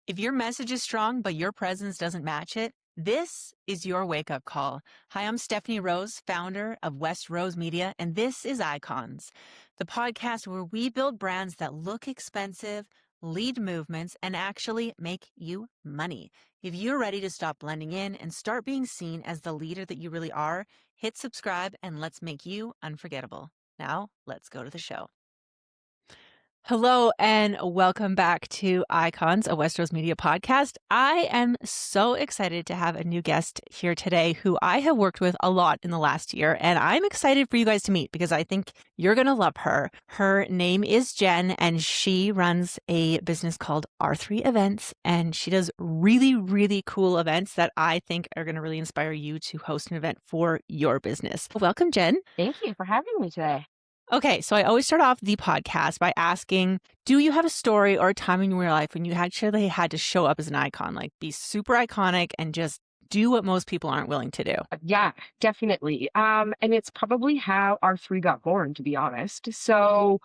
If your message is strong, but your presence doesn't match it, this is your wake up call. Hi, I'm Stephanie Rose, founder of West Rose Media, and this is Icons, the podcast where we build brands that look expensive, lead movements, and actually make you money. If you're ready to stop blending in and start being seen as the leader that you really are, hit subscribe and let's make you unforgettable. Now, let's go to the show. Hello and welcome back to Icons, a Westeros Media podcast. I am so excited to have a new guest here today who I have worked with a lot in the last year, and I'm excited for you guys to meet because I think you're going to love her. Her name is Jen, and she runs a business called R3 Events, and she does really, really cool events that I think are going to really inspire you to host an event for your business. Welcome, Jen. Thank you for having me today. Okay, so I always start off the podcast by asking, do you have a story or a time in your life when you actually had to show up as an icon, like be super iconic and just do what most people aren't willing to do? Yeah, definitely. And it's probably how R3 got born, to be honest. So,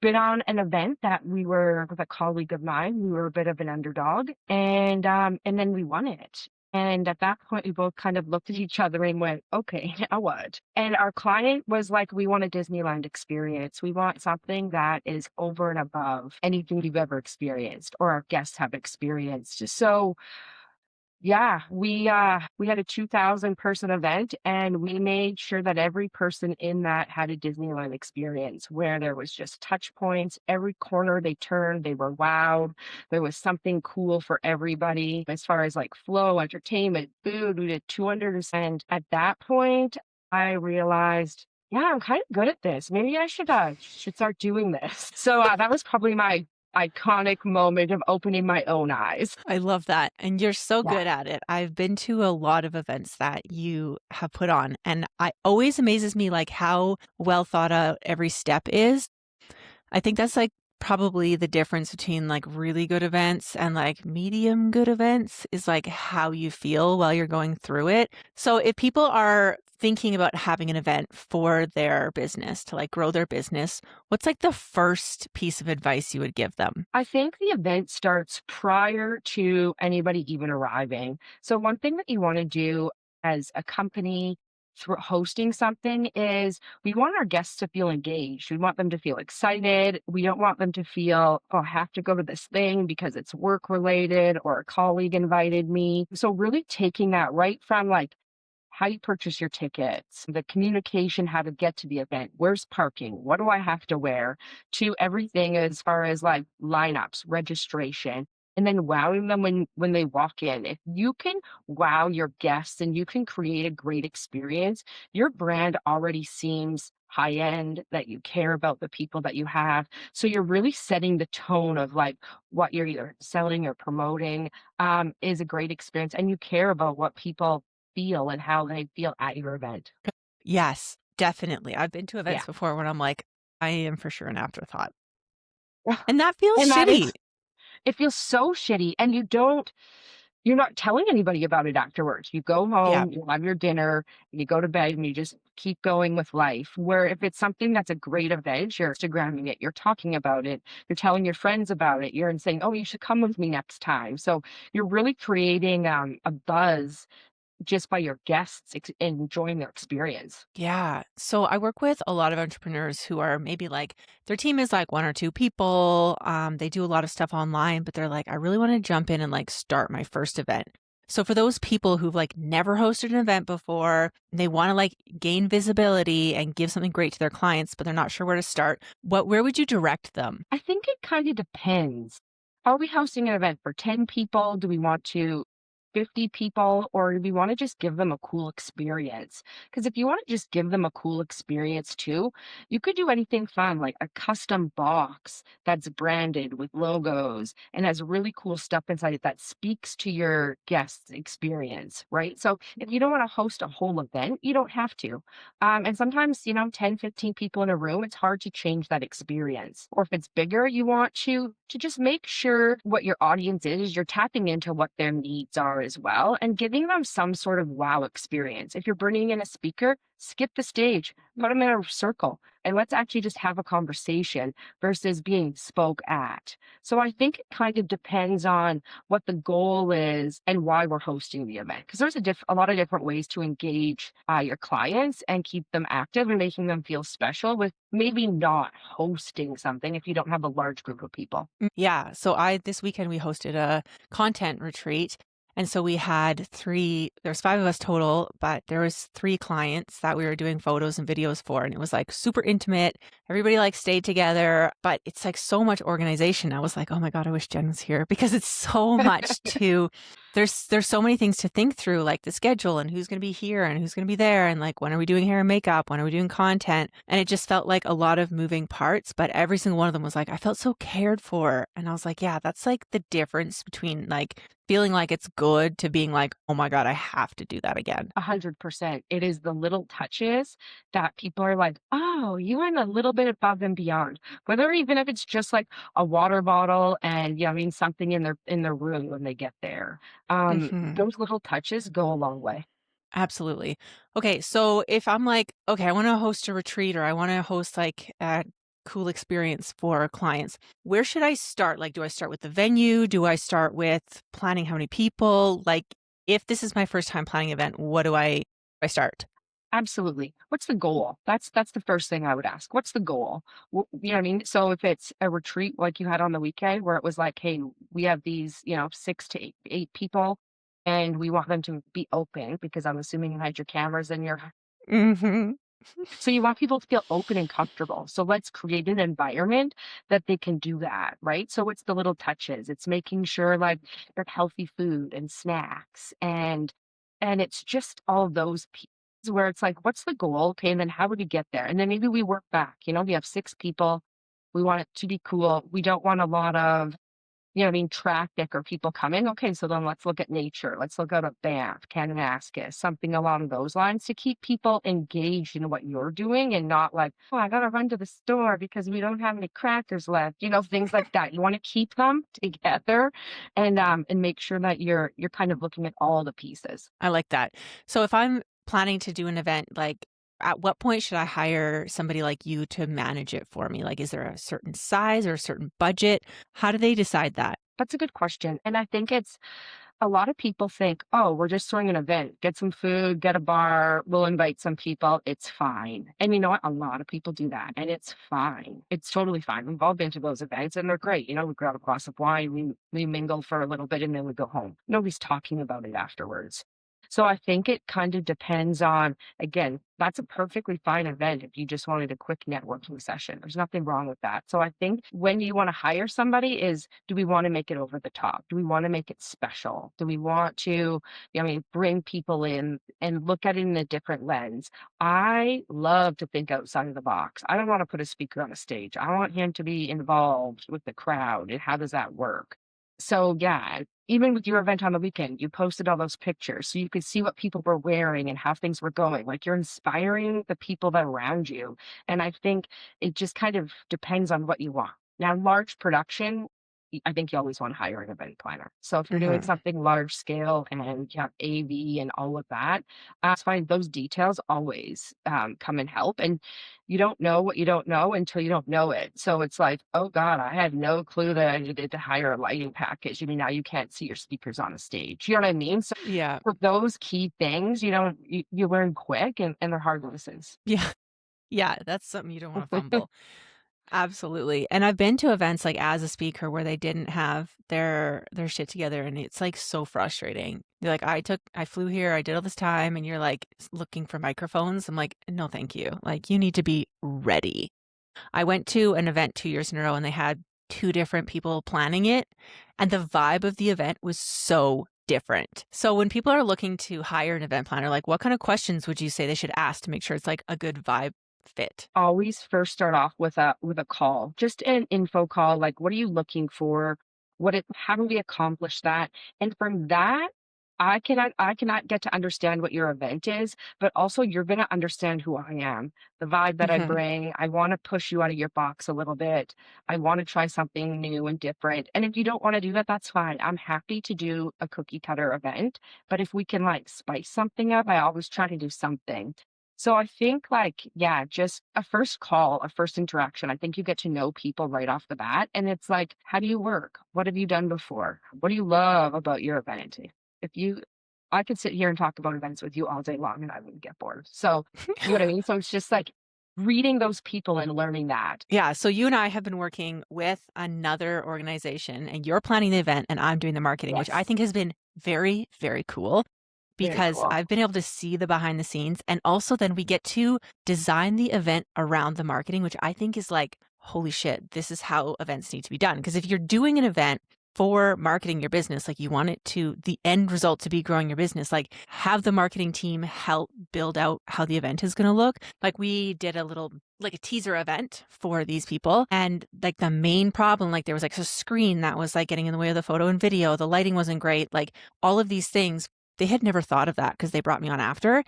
been on an event that we were with a colleague of mine. We were a bit of an underdog, and then we won it. And at that point, we both kind of looked at each other and went, "Okay, now what?" And our client was like, "We want a Disneyland experience. We want something that is over and above anything you've ever experienced or our guests have experienced." So yeah, we had a 2,000 person event and we made sure that every person in that had a Disneyland experience where there was just touch points. Every corner they turned, they were wowed. There was something cool for everybody as far as like flow, entertainment, food. We did 200. And at that point, I realized, yeah, I'm kind of good at this. Maybe I should start doing this. So that was probably my iconic moment of opening my own eyes. I love that. And you're so Yeah. good at it. I've been to a lot of events that you have put on, and I always amazes me like how well thought out every step is. I think that's like probably the difference between like really good events and like medium good events is like how you feel while you're going through it. So if people are thinking about having an event for their business to like grow their business, what's like the first piece of advice you would give them? I think the event starts prior to anybody even arriving. So one thing that you want to do as a company through hosting something is we want our guests to feel engaged. We want them to feel excited. We don't want them to feel, oh, I have to go to this thing because it's work related or a colleague invited me. So really taking that right from like how you purchase your tickets, the communication, how to get to the event, where's parking, what do I have to wear, to everything as far as like lineups, registration, and then wowing them when they walk in. If you can wow your guests and you can create a great experience, your brand already seems high end, that you care about the people that you have. So you're really setting the tone of like what you're either selling or promoting is a great experience, and you care about what people feel and how they feel at your event. Yes, definitely. I've been to Yeah. events before when I'm like, I am for sure an afterthought. And that feels And that shitty. is it feels so shitty, and you're not telling anybody about it afterwards. You go Yeah. home, you have your dinner, and you go to bed, and you just keep going with life. Where if it's something that's a great event, you're Instagramming it, you're talking about it, you're telling your friends about it, you're saying, "Oh, you should come with me next time." So you're really creating a buzz just by your guests enjoying their experience. Yeah. So I work with a lot of entrepreneurs who are maybe like their team is like one or two people. They do a lot of stuff online, but they're like, I really want to jump in and like start my first event. So for those people who've like never hosted an event before, they want to like gain visibility and give something great to their clients, but they're not sure where to start. Where would you direct them? I think it kind of depends. Are we hosting an event for 10 people? Do we want to 50 people, or do we want to just give them a cool experience? Because if you want to just give them a cool experience too, you could do anything fun like a custom box that's branded with logos and has really cool stuff inside it that speaks to your guests' experience, right? So if you don't want to host a whole event, you don't have to. And sometimes, 10, 15 people in a room, it's hard to change that experience. Or if it's bigger, you want to just make sure what your audience is, you're tapping into what their needs are as well and giving them some sort of wow experience. If you're bringing in a speaker, skip the stage, put them in a circle and let's actually just have a conversation versus being spoke at. So I think it kind of depends on what the goal is and why we're hosting the event. Because there's a lot of different ways to engage your clients and keep them active and making them feel special with maybe not hosting something if you don't have a large group of people. Yeah. So this weekend we hosted a content retreat. And so we had there's 5 of us total, but there was 3 clients that we were doing photos and videos for. And it was like super intimate. Everybody like stayed together, but it's like so much organization. I was like, oh my God, I wish Jen was here because it's so much there's so many things to think through, like the schedule and who's going to be here and who's going to be there. And like, when are we doing hair and makeup? When are we doing content? And it just felt like a lot of moving parts, but every single one of them was like, I felt so cared for. And I was like, yeah, that's like the difference between like feeling like it's good to being like, oh my God, I have to do that again. 100%. It is the little touches that people are like, oh, you went a little bit above and beyond. Whether even if it's just like a water bottle and I mean something in their room when they get there. Hmm. Those little touches go a long way. Absolutely. Okay, so if I'm like, okay, I want to host a retreat or I want to host like a cool experience for clients, where should I start? Like, do I start with the venue? Do I start with planning how many people? Like, if this is my first time planning an event, what do I start? Absolutely. What's the goal? That's the first thing I would ask. What's the goal? You know what I mean? So if it's a retreat like you had on the weekend where it was like, hey, we have these, 6 to 8 people and we want them to be open because I'm assuming you had your cameras and your Hmm. so you want people to feel open and comfortable. So let's create an environment that they can do that, right? So it's the little touches. It's making sure like there's healthy food and snacks and it's just all those pieces where it's like, what's the goal? Okay, and then how do we get there? And then maybe we work back. We have 6 people. We want it to be cool. We don't want a lot of traffic or people coming. Okay, so then let's look at nature. Let's look at a Banff, Kananaskis, something along those lines to keep people engaged in what you're doing and not like, oh, I gotta run to the store because we don't have any crackers left. Things like that. You want to keep them together and make sure that you're kind of looking at all the pieces. I like that. So if I'm planning to do an event, like at what point should I hire somebody like you to manage it for me? Like, is there a certain size or a certain budget? How do they decide that? That's a good question. And I think it's a lot of people think, oh, we're just throwing an event, get some food, get a bar, we'll invite some people. It's fine. And you know what? A lot of people do that and it's fine. It's totally fine. We've all been to those events and they're great. We grab a glass of wine, we mingle for a little bit and then we go home. Nobody's talking about it afterwards. So I think it kind of depends on, again, that's a perfectly fine event if you just wanted a quick networking session. There's nothing wrong with that. So I think when you want to hire somebody is, do we want to make it over the top? Do we want to make it special? Do we want to, bring people in and look at it in a different lens? I love to think outside of the box. I don't want to put a speaker on a stage. I want him to be involved with the crowd. And how does that work? So yeah, even with your event on the weekend, you posted all those pictures so you could see what people were wearing and how things were going. Like you're inspiring the people that are around you. And I think it just kind of depends on what you want. Now, large production, I think you always want to hire an event planner. So if you're doing Hmm. something large scale and you have AV and all of that, that's fine. Those details always come and help. And you don't know what you don't know until you don't know it. So it's like, oh God, I had no clue that I needed to hire a lighting package. Now you can't see your speakers on the stage. You know what I mean? So Yeah. for those key things, you learn quick and they're hard lessons. Yeah. Yeah. That's something you don't want to fumble. Absolutely. And I've been to events like as a speaker where they didn't have their shit together and it's like so frustrating. You're like, I flew here, I did all this time, and you're like looking for microphones. I'm like, no, thank you. Like you need to be ready. I went to an event 2 years in a row and they had 2 different people planning it, and the vibe of the event was so different. So when people are looking to hire an event planner, like what kind of questions would you say they should ask to make sure it's like a good vibe fit? Always first start off with a call, just an info call, like, "What are you looking for? How do we accomplish that?" And from that, I cannot get to understand what your event is, but also you're gonna understand who I am, the vibe that I Hmm. bring. I wanna push you out of your box a little bit. I wanna try something new and different, and if you don't wanna do that, that's fine. I'm happy to do a cookie cutter event, but if we can, like, spice something up, I always try to do something. So I think like, yeah, just a first call, a first interaction. I think you get to know people right off the bat. And it's like, how do you work? What have you done before? What do you love about your event? If you, I could sit here and talk about events with you all day long and I wouldn't get bored. So, you know what I mean? So it's just like reading those people and learning that. Yeah, so you and I have been working with another organization, and you're planning the event, and I'm doing the marketing, which I Yes. think has been very, very cool Very because cool. I've been able to see the behind the scenes. And also, then we get to design the event around the marketing, which I think is like, holy shit, this is how events need to be done. Because if you're doing an event for marketing your business, like you want it to, the end result to be growing your business, like have the marketing team help build out how the event is going to look. Like we did a little like a teaser event for these people. And like the main problem, like there was like a screen that was like getting in the way of the photo and video. The lighting wasn't great. Like all of these things, they had never thought of that because they brought me on after.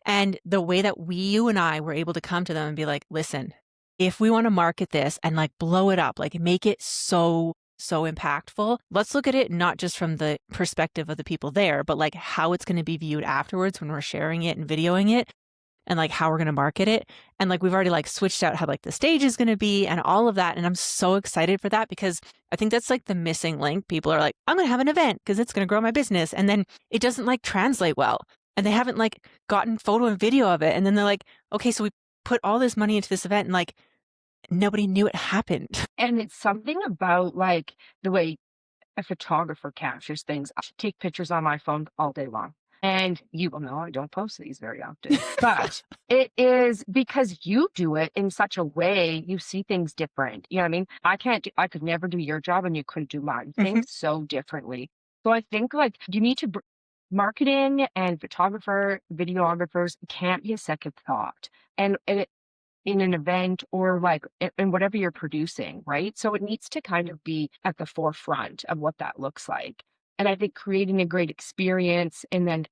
And the way that you and I were able to come to them and be like, listen, if we want to market this and like blow it up, like make it so impactful, let's look at it not just from the perspective of the people there, but like how it's going to be viewed afterwards when we're sharing it and videoing it and like how we're going to market it. And like we've already like switched out how like the stage is going to be and all of that. And I'm so excited for that because I think that's like the missing link. People are like, I'm going to have an event because it's going to grow my business. And then it doesn't like translate well. And they haven't like gotten photo and video of it. And then they're like, okay, so we put all this money into this event and like nobody knew it happened. And it's something about like the way a photographer captures things. I take pictures on my phone all day long. And you will know I don't post these very often, but it is because you do it in such a way, you see things different. You know what I mean? I could never do your job and you couldn't do mine. Mhm. Think so differently. So I think like you need to, marketing and photographer, videographers can't be a second thought. And in an event or like in whatever you're producing, right? So it needs to kind of be at the forefront of what that looks like. And I think creating a great experience and then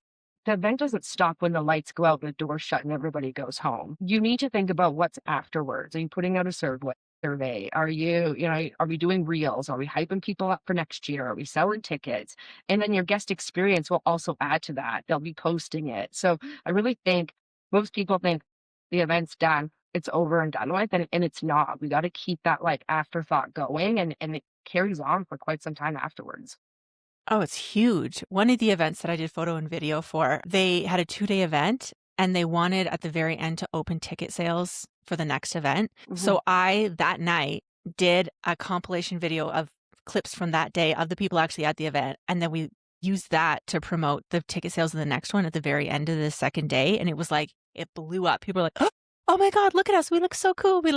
the event doesn't stop when the lights go out and the doors shut and everybody goes home. You need to think about what's afterwards. Are you putting out a survey? Are are we doing reels? Are we hyping people up for next year? Are we selling tickets? And then your guest experience will also add to that. They'll be posting it. So I really think most people think the event's done, it's over and done with, and it's not. We gotta keep that, like, afterthought going, and it carries on for quite some time afterwards. Oh, it's huge. One of the events that I did photo and video for, they had a 2-day event and they wanted at the very end to open ticket sales for the next event. Mhm. So I, that night, did a compilation video of clips from that day of the people actually at the event. And then we used that to promote the ticket sales of the next one at the very end of the second day. And it was like, it blew up. People were like, oh my God, look at us. We look so cool. It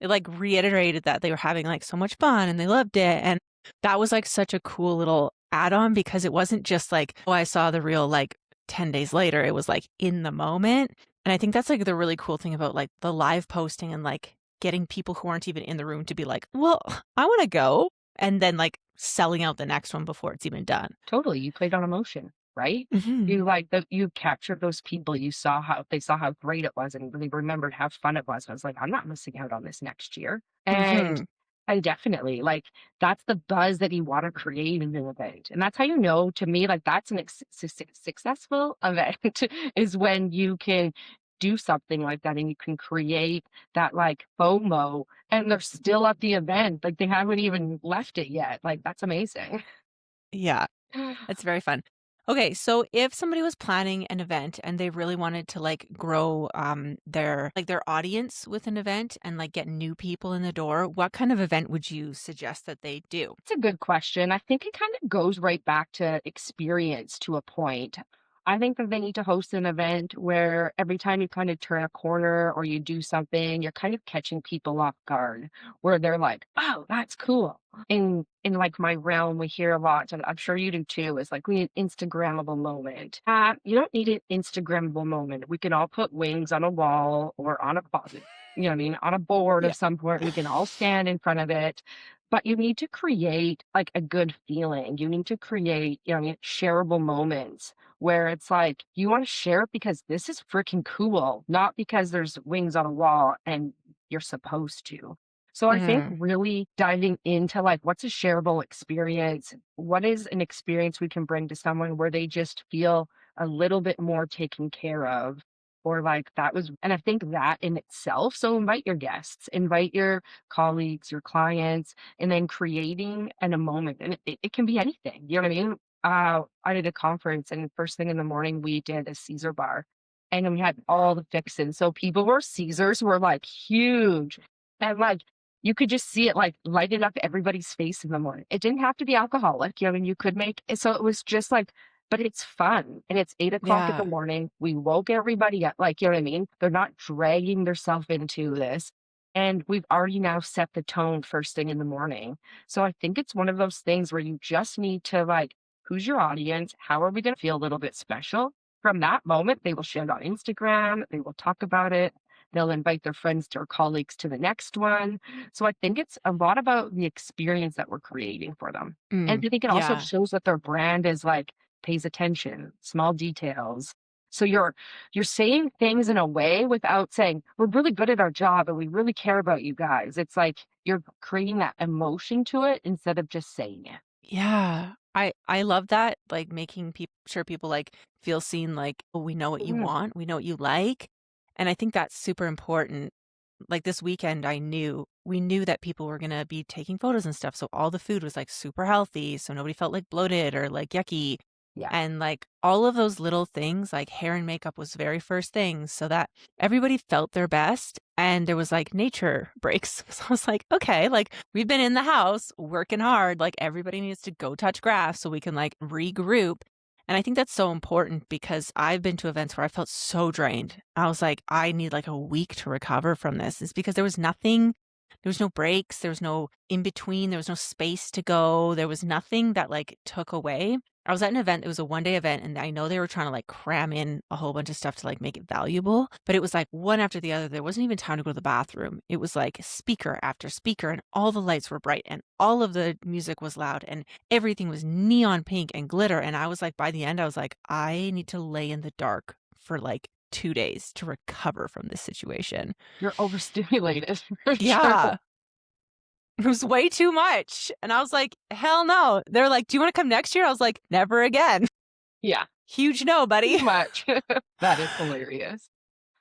like reiterated that they were having like so much fun and they loved it. And that was like such a cool little add on because it wasn't just like, oh, I saw the reel like 10 days later. It was like in the moment. And I think that's like the really cool thing about like the live posting and like getting people who aren't even in the room to be like, well, I want to go. And then like selling out the next one before it's even done. Totally, you played on emotion, right? Hmm. You captured those people, you saw how they saw how great it was and really remembered how fun it was. I was like, "I'm not missing out on this next year." Hmm. And definitely, like, that's the buzz that you wanna create in an event, and that's how you know, to me, like, that's an successful event is when you can do something like that and you can create that, like, FOMO, and they're still at the event, like, they haven't even left it yet, like, that's amazing. Yeah. It's very fun. Okay, so if somebody was planning an event and they really wanted to like grow their audience with an event and like get new people in the door, what kind of event would you suggest that they do? It's a good question. I think it kind of goes right back to experience to a point. I think that they need to host an event where every time you kind of turn a corner or you do something, you're kind of catching people off guard, where they're like, "Oh, that's cool." In like my realm, we hear a lot, and I'm sure you do too. Is like we need Instagrammable moment. You don't need an Instagrammable moment. We can all put wings on a wall or on a you know what I mean, on a board Yeah. of some point. We can all stand in front of it, but you need to create, like, a good feeling. You need to create, you know what I mean, shareable moments where it's like, you wanna share it because this is freaking cool, not because there's wings on a wall and you're supposed to. So I think Mhm. really diving into, like, what's a shareable experience? What is an experience we can bring to someone where they just feel a little bit more taken care of? or like that was, and I think that in itself, so invite your guests, invite your colleagues, your clients, and then creating a moment. And it can be anything. You know what I mean? I did a conference and first thing in the morning we did a Caesar bar and then we had all the fixins. So people were Caesars were like huge. And like you could just see it like lighted up everybody's face in the morning. It didn't have to be alcoholic. You know, I mean, you could make it. So it was just like, but it's fun. And it's 8 o'clock in the Yeah. morning. We woke everybody up. Like, you know what I mean? They're not dragging themselves into this. And we've already now set the tone first thing in the morning. So I think it's one of those things where you just need to like, who's your audience? How are we going to feel a little bit special? From that moment, they will share it on Instagram. They will talk about it. They'll invite their friends or colleagues to the next one. So I think it's a lot about the experience that we're creating for them. And I think it also Yeah. shows that their brand is like pays attention, small details. So you're saying things in a way without saying, we're really good at our job and we really care about you guys. It's like you're creating that emotion to it instead of just saying it. Yeah. I love that, like, making people sure people, like, feel seen, like, "Oh, we know what you Mhm. want, we know what you like," and I think that's super important. Like, this weekend, we knew that people were gonna be taking photos and stuff, so all the food was, like, super healthy, so nobody felt, like, bloated or, like, yucky, Yeah. and, like, all of those little things, like, hair and makeup was very first things so that everybody felt their best, and there was, like, nature breaks. So I was like, "Okay, like, we've been in the house working hard, like, everybody needs to go touch grass so we can, like, regroup," and I think that's so important because I've been to events where I felt so drained. I was like, "I need, like, a week to recover from this." It's because there was no breaks, there was no in between, there was no space to go, there was nothing that, like, took away. I was at an event, it was a one-day event, and I know they were trying to, like, cram in a whole bunch of stuff to, like, make it valuable, but it was, like, one after the other, there wasn't even time to go to the bathroom. It was, like, speaker after speaker, and all the lights were bright, and all of the music was loud, and everything was neon pink and glitter, and I was, like, by the end, I was like, "I need to lay in the dark for, like, 2 days to recover from this situation." You're overstimulated for sure. Yeah. It was way too much, and I was like, "Hell no." They're like, "Do you wanna come next year?" I was like, "Never again." Yeah. Huge no, buddy. Too much. That is hilarious.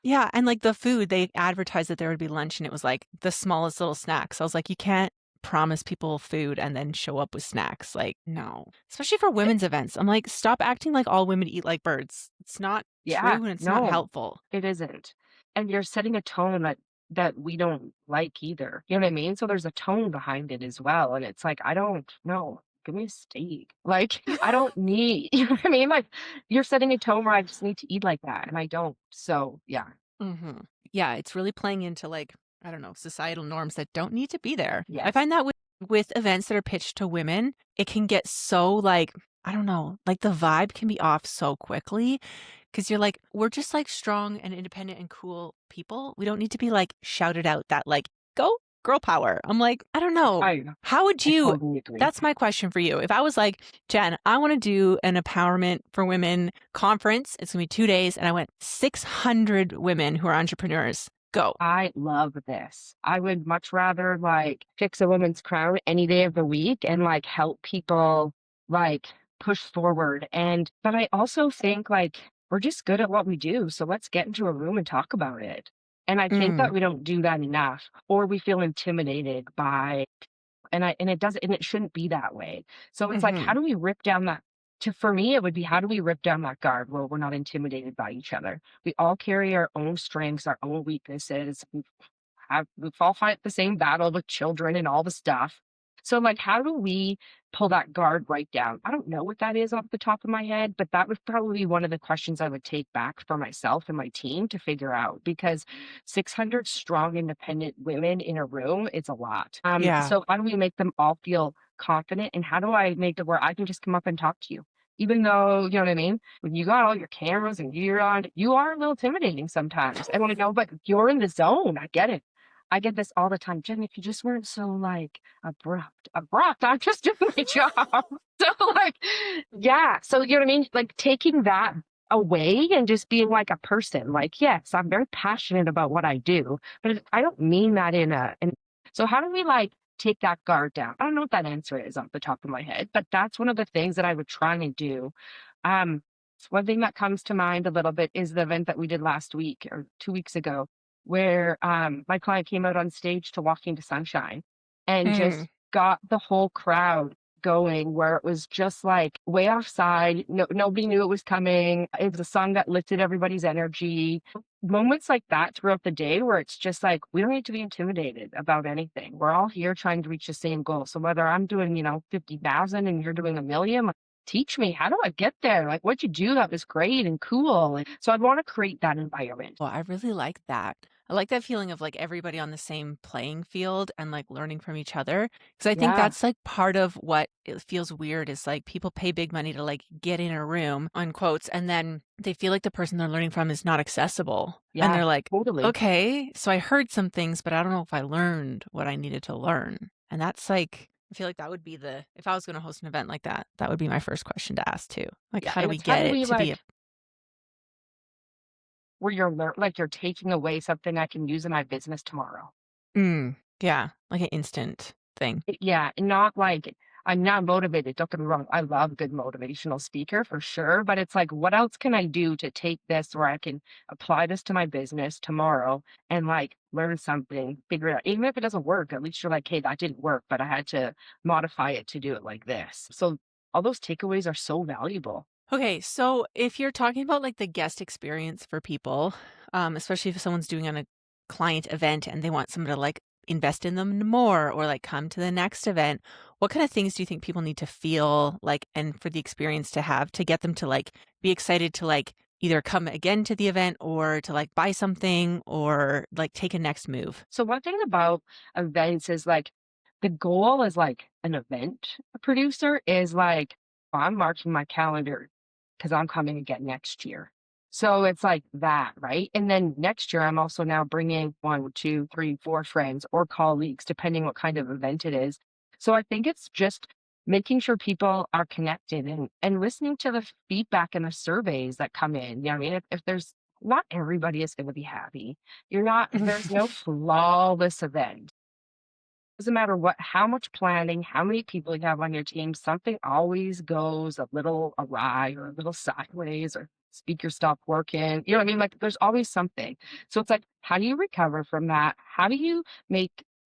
Yeah, and, like, the food, they advertised that there would be lunch, and it was, like, the smallest little snacks. I was like, "You can't promise people food and then show up with snacks." Like, no. Especially for Eh, women's events. I'm like, "Stop acting like all women eat like birds." It's not yeah, true, and it's not no, helpful. it isn't. And you're setting a tone that we don't like either. You know what I mean? So there's a tone behind it as well. And it's like, I don't know. Give me a steak. Like, I don't need, you know what I mean? Like, you're setting a tone where I just need to eat like that. And I don't. So, yeah. Mhm. Yeah, it's really playing into, like, I don't know, societal norms that don't need to be there. I Yes. find that with events that are pitched to women, it can get so, like, I don't know, like, the vibe can be off so quickly because 'cause you're like, "We're just, like, strong and independent and cool people. We don't need to be, like, shouted out that, like, 'Go girl power.'" I'm like, I don't know. I, How would I you totally agree. That's my question for you. If I was like, "Jen, I wanna do an empowerment for women conference. It's gonna be 2 days," and I went 600 women who are entrepreneurs. Go. I love this. I would much rather like fix a woman's crown any day of the week and like help people like push forward. And but I also think like we're just good at what we do. So let's get into a room and talk about it. And I think Mm, that we don't do that enough, or we feel intimidated by and it doesn't and it shouldn't be that way. So it's like, how mhm. do we rip down that to for me, it would be how do we rip down that guard where we're not intimidated by each other? We all carry our own strengths, our own weaknesses. We've all fight the same battle with children and all the stuff. So like how do we pull that guard right down? I don't know what that is off the top of my head, but that would probably be one of the questions I would take back for myself and my team to figure out because 600 strong independent women in a room, it's a lot. Yeah. So how do we make them all feel confident and how do I make it where I can just come up and talk to you? Even though, you know what I mean? When you got all your cameras and gear on, you are a little intimidating sometimes. I want to know, but you're in the zone. I get it. I get this all the time. Jen, if you just weren't so like abrupt, I'm just doing my job. So like, yeah. So you know what I mean? Like taking that away and just being like a person. Like, yes, I'm very passionate about what I do, but I don't mean that in so how do we like take that guard down? I don't know what that answer is off the top of my head, but that's one of the things that I would try and do. One thing that comes to mind a little bit is the event that we did last week or 2 weeks ago, where my client came out on stage to Walk Into Sunshine and Mm. just got the whole crowd going, where it was just like way offside. No, nobody knew it was coming. It was a song that lifted everybody's energy. Moments like that throughout the day where it's just like we don't need to be intimidated about anything. We're all here trying to reach the same goal. So whether I'm doing, 50,000 and you're doing a million, teach me, how do I get there? Like, what'd you do that was great and cool? And so I'd want to create that environment. Well, I really like that. I like that feeling of like everybody on the same playing field and like learning from each other. Because I think Yeah. that's like part of what it feels weird is like people pay big money to like get in a room, on quotes, and then they feel like the person they're learning from is not accessible. And Yeah, they're like, totally. okay, so I heard some things, but I don't know if I learned what I needed to learn. And that's like, I feel like that would be if I was going to host an event like that, that would be my first question to ask too. Like, Yeah. how do And we it's how get do it we to be a, like where like you're taking away something I can use in my business tomorrow. yeah, like an instant thing? Yeah, and not like I'm not motivated, don't get me wrong, I love a good motivational speaker for sure, but it's like, what else can I do to take this where I can apply this to my business tomorrow and, like, learn something, figure it out. Even if it doesn't work, at least you're like, "Hey, that didn't work, but I had to modify it to do it like this." So, all those takeaways are so valuable. Okay, so if you're talking about like the guest experience for people, especially if someone's doing on a client event and they want someone to like invest in them more or like come to the next event, what kind of things do you think people need to feel like and for the experience to have to get them to like be excited to like either come again to the event or to like buy something or like take a next move? So one thing about events is like the goal is like an event producer is like, I'm marking my calendar because I'm coming again next year. So it's like that, right? And then next year, I'm also now bringing one, two, three, four friends or colleagues, depending what kind of event it is. So I think it's just making sure people are connected and listening to the feedback and the surveys that come in. You know what I mean? If there's not everybody is going to be happy, there's no flawless event. Doesn't matter how much planning, how many people you have on your team, something always goes a little awry or a little sideways or speaker stopped working. You know what I mean? Like there's always something. So it's like, how do you recover from that? How do you make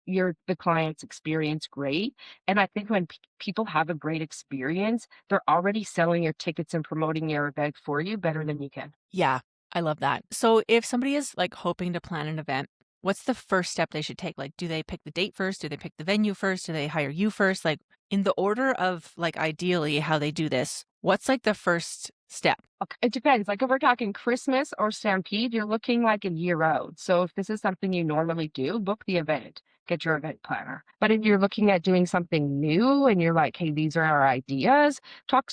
the client's experience great? And I think when people have a great experience, they're already selling your tickets and promoting your event for you better than you can. Yeah, I love that. So if somebody is like hoping to plan an event, what's the first step they should take? Like, do they pick the date first? Do they pick the venue first? Do they hire you first? Like, in the order of like ideally how they do this, what's like the first step? Okay, it depends. Like if we're talking Christmas or Stampede, you're looking like a year out. So if this is something you normally do, book the event, get your event planner. But if you're looking at doing something new and you're like, hey, these are our ideas, talk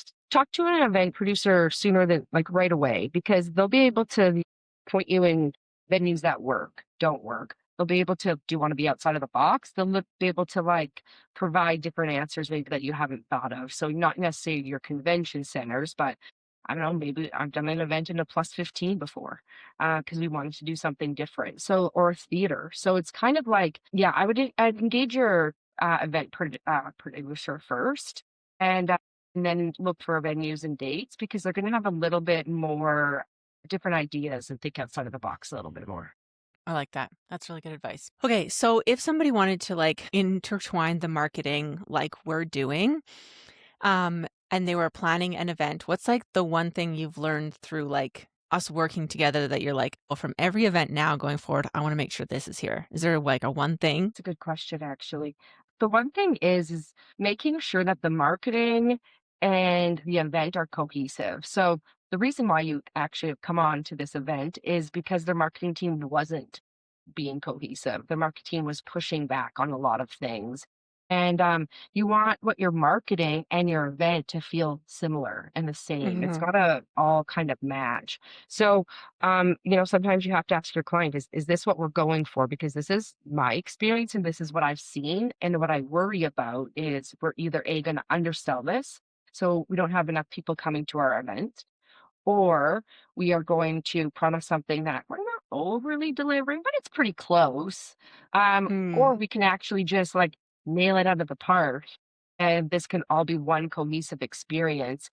to an event producer sooner than like right away because they'll be able to point you in venues that work, don't work. They'll be able to, do you want to be outside of the box? Be able to like provide different answers maybe that you haven't thought of. So not necessarily your convention centers, but I don't know, maybe I've done an event in a plus 15 before because we wanted to do something different. So, or a theater. So it's kind of like, yeah, I'd engage your producer first and then look for venues and dates because they're going to have a little bit more different ideas and think outside of the box a little bit more. I like that. That's really good advice. Okay, so if somebody wanted to like intertwine the marketing like we're doing, and they were planning an event, what's like the one thing you've learned through like us working together that you're like, well, from every event now going forward, I want to make sure this is here. Is there like a one thing? It's a good question, actually. The one thing is making sure that the marketing and the event are cohesive. So the reason why you actually have come on to this event is because their marketing team wasn't being cohesive. The marketing team was pushing back on a lot of things. And you want what you're marketing and your event to feel similar and the same. It's Hmm. got to all kind of match. So sometimes you have to ask your client, is this what we're going for? Because this is my experience and this is what I've seen. And what I worry about is we're either A, going to undersell this, so we don't have enough people coming to our event, or we are going to promise something that we're not overly delivering, but it's pretty close. Or Mm. we can actually just like nail it out of the park. And this can all be one cohesive experience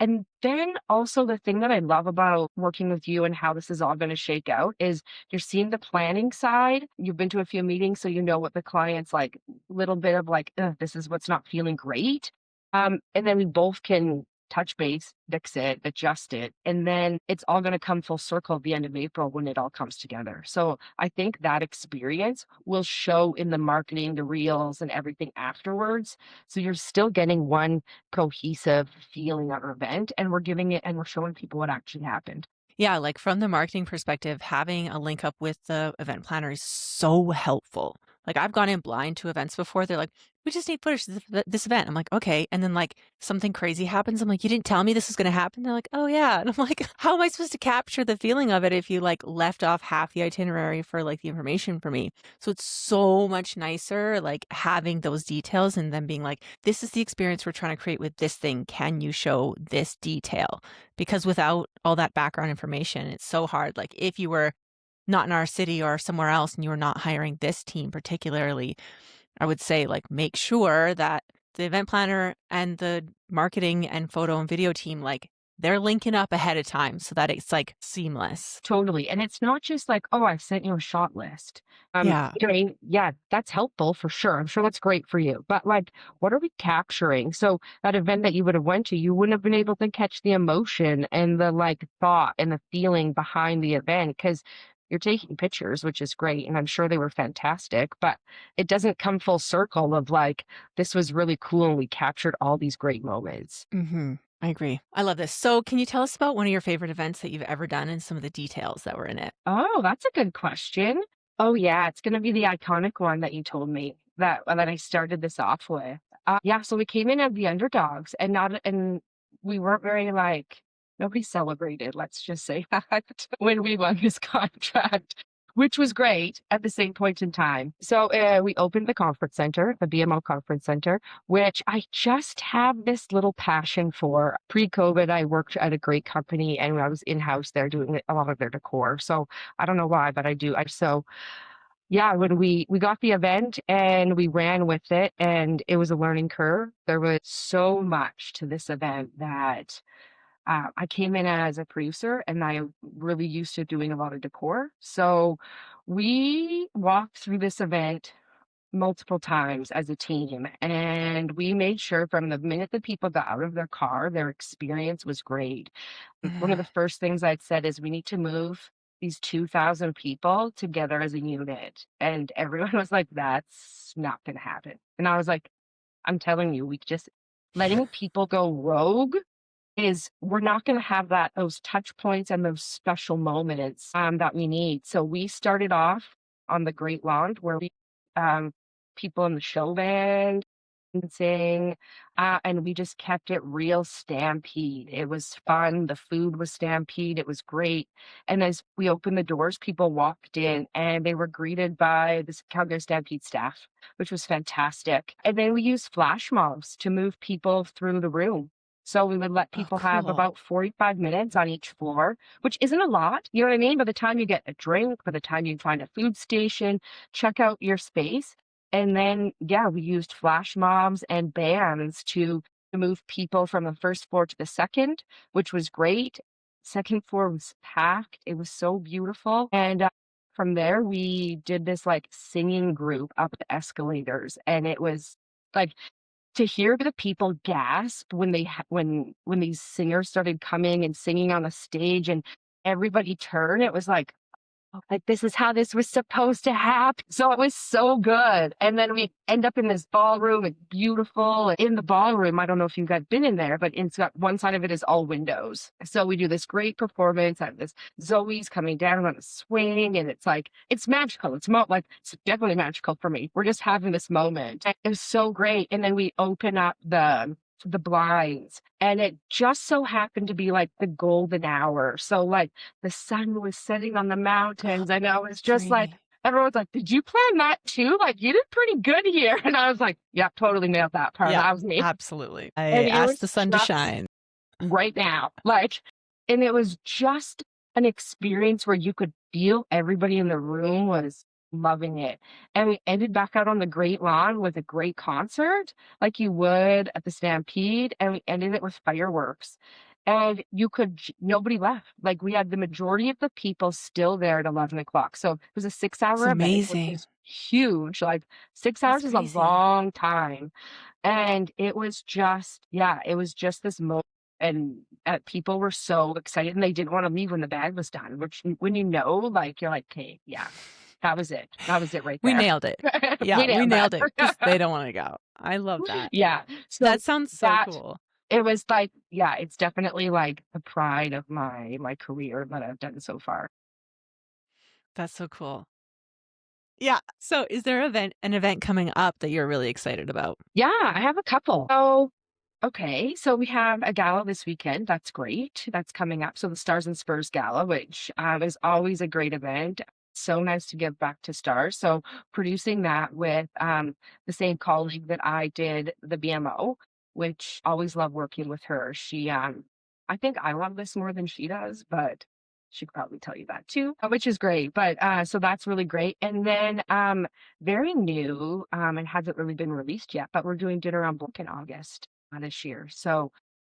And then also the thing that I love about working with you and how this is all going to shake out is you're seeing the planning side. You've been to a few meetings, so you know what the client's like, little bit of like, "Ugh, this is what's not feeling great." And then we both can touch base, fix it, adjust it, and then it's all going to come full circle at the end of April when it all comes together. So I think that experience will show in the marketing, the reels, and everything afterwards. So you're still getting one cohesive feeling of our event, and we're giving it and we're showing people what actually happened. Yeah, like from the marketing perspective, having a link up with the event planner is so helpful. Like I've gone in blind to events before. They're like, we just need footage of this event. I'm like, okay. And then like something crazy happens. I'm like, you didn't tell me this was going to happen. They're like, oh yeah. And I'm like, how am I supposed to capture the feeling of it if you like left off half the itinerary for like the information for me? So it's so much nicer, like having those details and then being like, this is the experience we're trying to create with this thing. Can you show this detail? Because without all that background information, it's so hard. Like if you were not in our city or somewhere else and you were not hiring this team particularly, I would say like make sure that the event planner and the marketing and photo and video team, like they're linking up ahead of time so that it's like seamless. Totally. And it's not just like, oh, I sent you a shot list. Yeah. You know what I mean? Yeah, that's helpful for sure. I'm sure that's great for you. But like, what are we capturing? So that event that you would have went to, you wouldn't have been able to catch the emotion and the like thought and the feeling behind the event because you're taking pictures, which is great. And I'm sure they were fantastic, but it doesn't come full circle of like, this was really cool and we captured all these great moments. I agree. I love this. So can you tell us about one of your favorite events that you've ever done and some of the details that were in it? Oh, that's a good question. Oh, yeah, it's gonna be the iconic one that you told me that I started this off with. Yeah, so we came in as the underdogs and we weren't very like nobody celebrated, let's just say that when we won this contract, which was great at the same point in time. So we opened the conference center, the BMO conference center, which I just have this little passion for. Pre-COVID, I worked at a great company and I was in-house there doing a lot of their decor. So I don't know why, but I do. So yeah, when we got the event and we ran with it and it was a learning curve. There was so much to this event that I came in as a producer and I really used to doing a lot of decor. So we walked through this event multiple times as a team. And we made sure from the minute the people got out of their car, their experience was great. One of the first things I'd said is we need to move these 2,000 people together as a unit. And everyone was like, that's not going to happen. And I was like, I'm telling you, we just letting people go rogue is we're not going to have those touch points and those special moments that we need. So we started off on the Great Lawn where we people in the show band dancing, and we just kept it real Stampede. It was fun. The food was Stampede. It was great. And as we opened the doors, people walked in and they were greeted by this Calgary Stampede staff, which was fantastic. And then we used flash mobs to move people through the room. So we would let Oh, people have cool. about 45 minutes on each floor, which isn't a lot. You know what I mean? By the time you get a drink, by the time you find a food station, check out your space. And then, yeah, we used flash mobs and bands to move people from the first floor to the second, which was great. Second floor was packed. It was so beautiful. And from there, we did this like singing group up the escalators. And it was like to hear the people gasp when when these singers started coming and singing on the stage and everybody turned, it was like, this is how this was supposed to happen. So it was so good. And then we end up in this ballroom. It's beautiful. In the ballroom, I don't know if you guys been in there, but it's got one side of it is all windows. So we do this great performance. I have this Zoe's coming down on a swing, and it's like, it's magical. It's definitely magical for me. We're just having this moment. It was so great. And then we open up the blinds and it just so happened to be like the golden hour. So like the sun was setting on the mountains and I was just like, Dreamy. everyone's like, did you plan that too? Like you did pretty good here. And I was like, yeah, totally nailed that part. Yeah, That was me. absolutely. I And it asked was the sun to just shine. right now. Like, and it was just an experience where you could feel everybody in the room was loving it. And we ended back out on the Great Lawn with a great concert, like you would at the Stampede, and we ended it with fireworks. and nobody left. Like we had the majority of the people still there at 11 o'clock. So it was a six It's hour event, which amazing. is huge. Like six That's hours is a crazy. long time. And it was just, yeah, it was just this moment. And people were so excited and they didn't want to leave when the bag was done, which when you know, like, you're like, okay, yeah, that was it. That was it right We there. nailed it. Yeah, We we nailed that. nailed it because they don't wanna go. I love that. Yeah. That So sounds so that cool. it was like, yeah, it's definitely like the pride of my career that I've done so far. That's so cool. Yeah. So is there an event coming up that you're really excited about? Yeah, I have a couple. So, okay, so we have a gala this weekend. That's great. That's coming up. So the Stars and Spurs Gala, which is always a great event. So nice to give back to Stars. So producing that with the same colleague that I did the BMO, which always love working with her. I think I love this more than she does, but she could probably tell you that too, which is great. But so that's really great. And then very new, and hasn't really been released yet, but we're doing Dinner on Book in August this year. So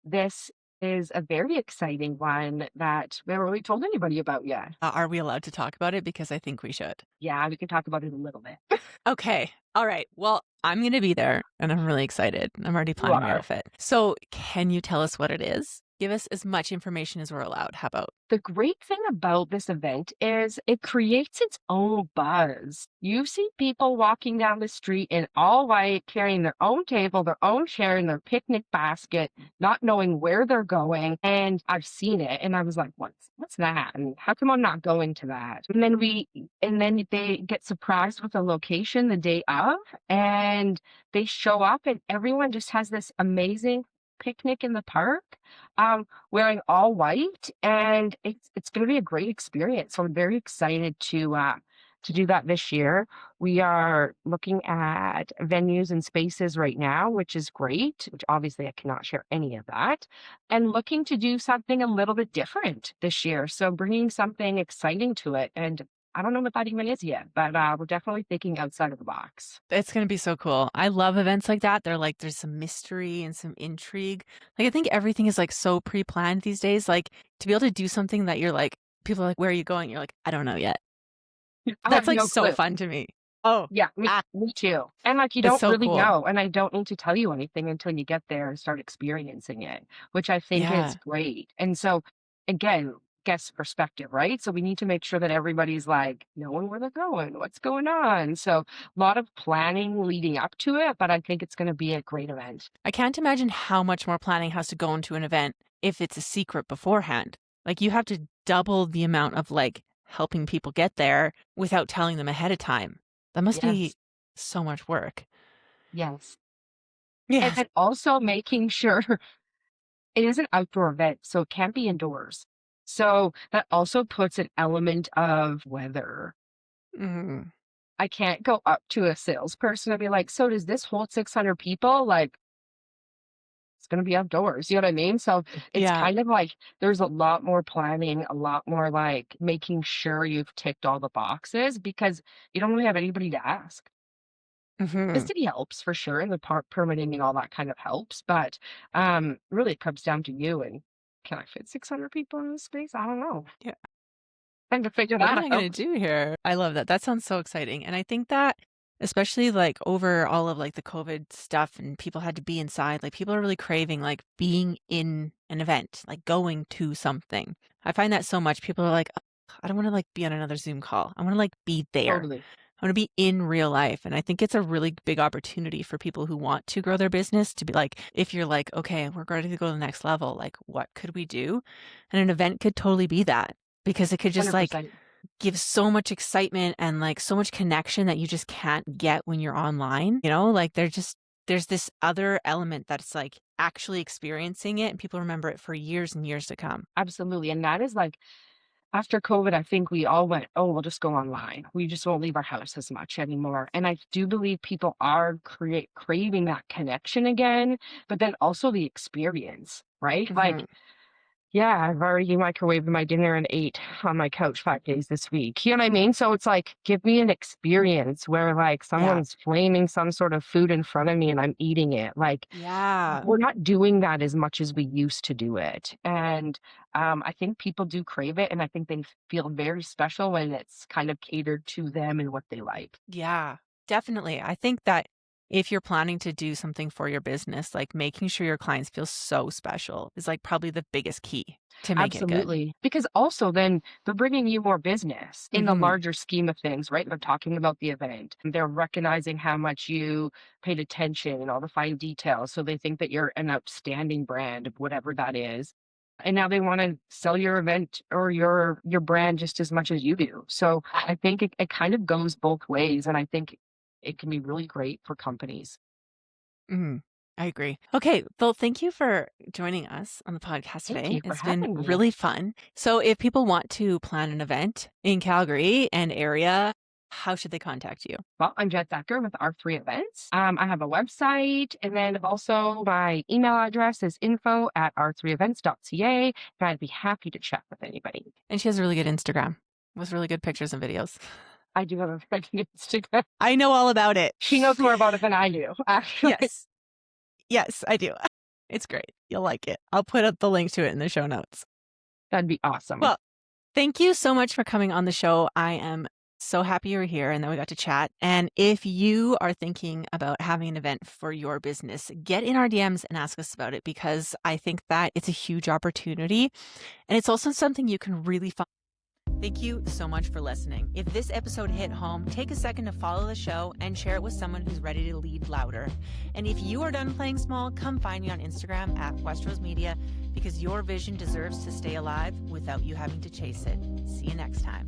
this is a very exciting one that we haven't really told anybody about yet. Are we allowed to talk about it? Because I think we should. Yeah, we can talk about it a little bit. Okay. All right. Well, I'm gonna be there and I'm really excited. I'm already You planning my are. outfit. So can you tell us what it is? Give us as much information as we're allowed. How about? The great thing about this event is it creates its own buzz. You see people walking down the street in all white, carrying their own table, their own chair, and their picnic basket, not knowing where they're going. And I've seen it, and I was like, "What's that? And how come I'm not going to that?" And then they get surprised with the location the day of, and they show up, and everyone just has this amazing picnic in the park. Wearing all white, and it's going to be a great experience. So I'm very excited to do that this year. We are looking at venues and spaces right now, which is great. Which obviously I cannot share any of that, and looking to do something a little bit different this year. So bringing something exciting to it, and I don't know what that even is yet, but we're definitely thinking outside of the box. It's gonna be so cool. I love events like that. They're like there's some mystery and some intrigue. Like I think everything is like so pre-planned these days. Like to be able to do something that you're like, people are like, where are you going? You're like, I don't know yet. I That's have like no so clue. fun to me. Oh, Yeah, ah, me too. And, like, you it's don't so really cool. know, and I don't need to tell you anything until you get there and start experiencing it, which I think is Yeah. great. And so, again, guest perspective, right? So we need to make sure that everybody's, like, knowing where they're going, what's going on. So, a lot of planning leading up to it, but I think it's gonna be a great event. I can't imagine how much more planning has to go into an event if it's a secret beforehand. Like you have to double the amount of like helping people get there without telling them ahead of time. That must be Yes, so much work. yes. And Yes. then also making sure it is an outdoor event, so it can't be indoors. So, that also puts an element of weather. Mhm. I can't go up to a salesperson and be like, "So does this hold 600 people?" Like, it's gonna be outdoors, you know what I mean? So, it's Yeah. kind of like there's a lot more planning, a lot more, like, making sure you've ticked all the boxes because you don't really have anybody to ask. The Mhm. city helps for sure, and the permitting and all that kind of helps, but, really it comes down to you and, "Can I fit 600 people in this space? I don't know." Yeah. Trying to figure What am that I gonna out. do here? I love that. That sounds so exciting. And I think that especially like over all of like the COVID stuff and people had to be inside, like people are really craving like being in an event, like going to something. I find that so much. People are like, "Ugh, I don't want to like be on another Zoom call. I want to like be there. Totally. I want to be in real life." And I think it's a really big opportunity for people who want to grow their business to be like, if you're like, okay, we're ready to go to the next level, like what could we do? And an event could totally be that because it could just like 100%. gives so much excitement and like so much connection that you just can't get when you're online. You know, like there's this other element that's like actually experiencing it and people remember it for years and years to come. Absolutely, and that is, like after COVID, I think we all went, "Oh, we'll just go online. We just won't leave our house as much anymore." And I do believe people are craving that connection again, but then also the experience, right? Like, Mhm. Yeah, I've already microwaved my dinner and ate on my couch 5 days this week. You know what I mean? So it's like, give me an experience where like Yeah. someone's flaming some sort of food in front of me and I'm eating it. Like Yeah. we're not doing that as much as we used to do it. And I think people do crave it. And I think they feel very special when it's kind of catered to them and what they like. Yeah, definitely. I think that if you're planning to do something for your business, like making sure your clients feel so special is like probably the biggest key to make it good. Absolutely. Because also then they're bringing you more business in the Hmm. larger scheme of things, right? They're talking about the event. They're recognizing how much you paid attention and all the fine details. So they think that you're an outstanding brand of whatever that is. And now they want to sell your event or your brand just as much as you do. So I think it kind of goes both ways. And I think it can be really great for companies. Hmm. I agree. Okay. Well, thank you for joining us on the podcast Thank today. you for It's been having me. really fun. So, if people want to plan an event in Calgary and area, how should they contact you? Well, I'm Jen Thacker with R3 Events. I have a website, and then also my email address is info@r3events.ca, and I'd be happy to chat with anybody. And she has a really good Instagram with really good pictures and videos. I do have a friend on Instagram. I know all about it. She knows more about it than I do, actually. Yes. Yes, I do. It's great. You'll like it. I'll put up the link to it in the show notes. That'd be awesome. Well, thank you so much for coming on the show. I am so happy you were here and that we got to chat. And if you are thinking about having an event for your business, get in our DMs and ask us about it because I think that it's a huge opportunity and it's also something you can really find. Thank you so much for listening. If this episode hit home, take a second to follow the show and share it with someone who's ready to lead louder. And if you are done playing small, come find me on Instagram at Westeros Media because your vision deserves to stay alive without you having to chase it. See you next time.